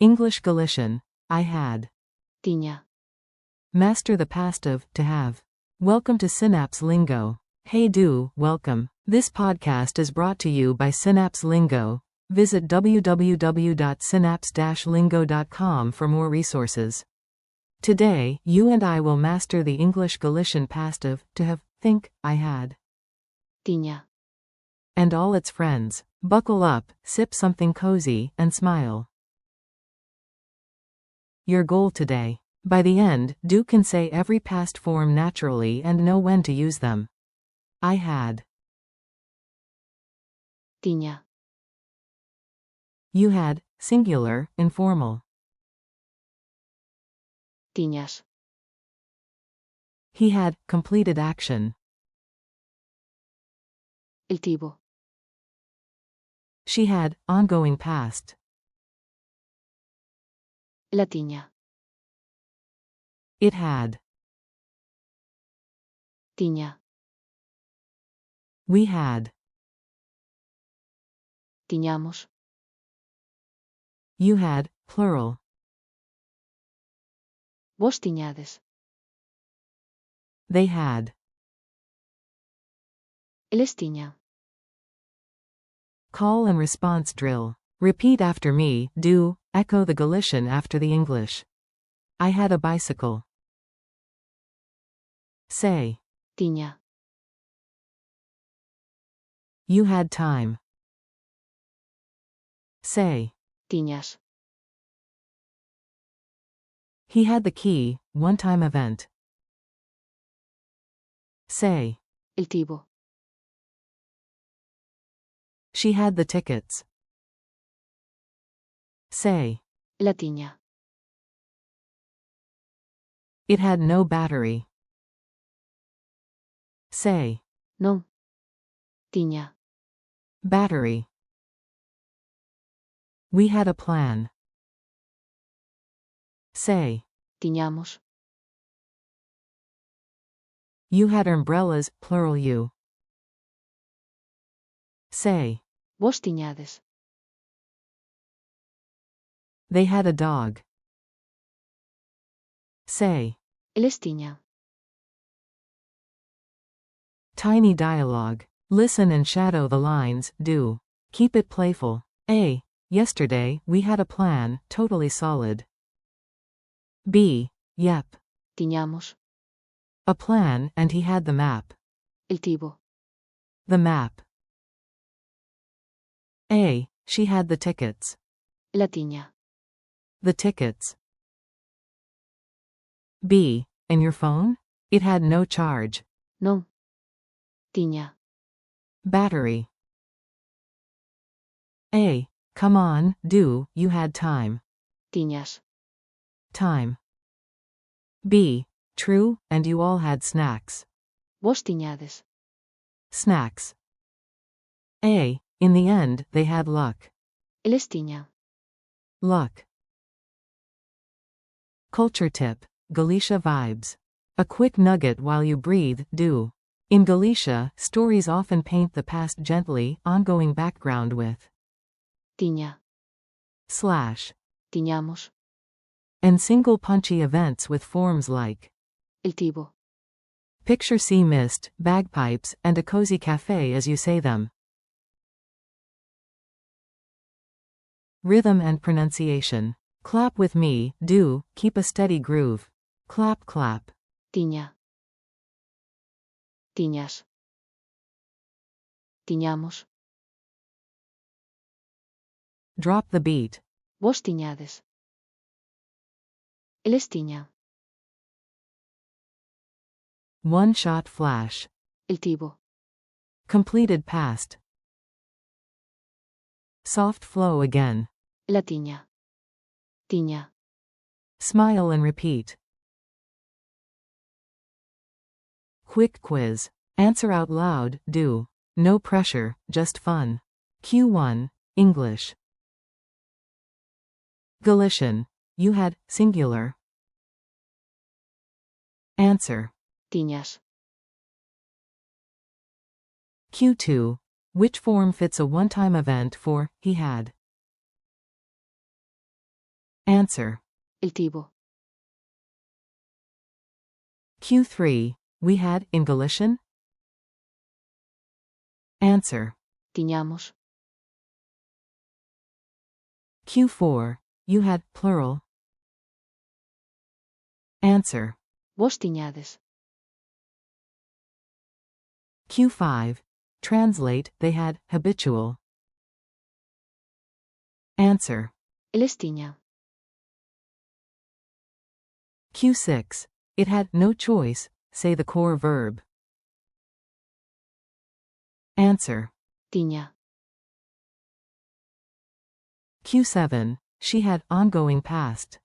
English-Galician. I had. tiña, Master the past of to have. Welcome to Synapse Lingo. Hey welcome. This podcast is brought to you by Synapse Lingo. Visit www.synapse-lingo.com for more resources. Today, you and I will master the English-Galician past of to have, think, I had. tiña, And all its friends. Buckle up, sip something cozy, and smile. Your goal today. By the end, you can say every past form naturally and know when to use them. I had. tiña, You had, singular, informal. tiñas, He had, completed action. el tivo, She had, ongoing past. la tiña, It had. tiña, We had. tiñamos, You had, plural. vos tiñades, They had. eles tiñan, Call and response drill. Repeat after me, echo the Galician after the English. I had a bicycle. Say. tiña, You had time. Say. tiñas, He had the key, one-time event. Say. el tivo, She had the tickets. Say. la tiña, It had no battery. Say. non, tiña, Battery. We had a plan. Say. tiñamos, You had umbrellas, plural you. Say. vos tiñades, They had a dog. Say. eles tiñan, Tiny dialogue. Listen and shadow the lines, do. Keep it playful. A. Yesterday, we had a plan, totally solid. B. Yep. tiñamos, A plan, and he had the map. el tivo, The map. A. She had the tickets. la tiña, The tickets. B. And your phone? It had no charge. non, tiña, Battery. A. Come on, you had time. tiñas, Time. B. True, and you all had snacks. vos tiñades, Snacks. A. In the end, they had luck. eles tiñan, Luck. Culture tip. Galicia vibes. A quick nugget while you breathe, do. In Galicia, stories often paint the past gently, ongoing background with tiña, slash, tiñamos, and single punchy events with forms like el tivo, picture sea mist, bagpipes, and a cozy cafe as you say them. Rhythm and pronunciation. Clap with me, keep a steady groove. Clap clap. tiña, tiñas, tiñamos, Drop the beat. vos tiñades, eles tiñan, One-shot flash. el tivo, Completed past. Soft flow again. la tiña, tiña, Smile and repeat. Quick quiz. Answer out loud, do. No pressure, just fun. Q1, English. Galician. You had, singular. Answer. tiñas, Q2. Which form fits a one-time event for, he had? Answer. El tivo. Q3. We had in Galician? Answer. Tiñamos. Q4. You had plural? Answer. Vos tiñades. Q5. Translate, they had habitual. Answer. Eles tiña. Q6. It had no choice, say the core verb. Answer. Tiña. Q7. She had ongoing past.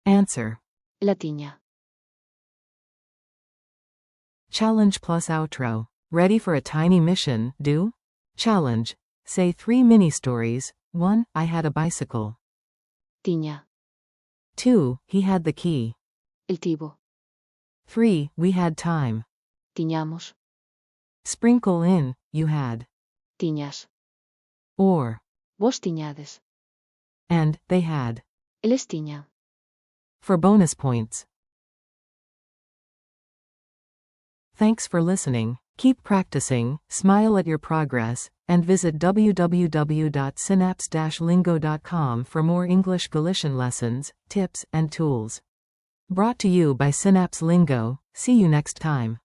Answer. La tiña. Challenge plus outro. Ready for a tiny mission, do? Challenge. Say 3 mini stories. 1. I had a bicycle. Tiña. 2. He had the key. El tivo. 3. We had time. Tiñamos. Sprinkle in, you had. Tiñas. Or. Vos tiñades. And, they had. Eles tiña. For bonus points. Thanks for listening. Keep practicing, smile at your progress, and visit www.synapse-lingo.com for more English-Galician lessons, tips, and tools. Brought to you by Synapse Lingo. See you next time.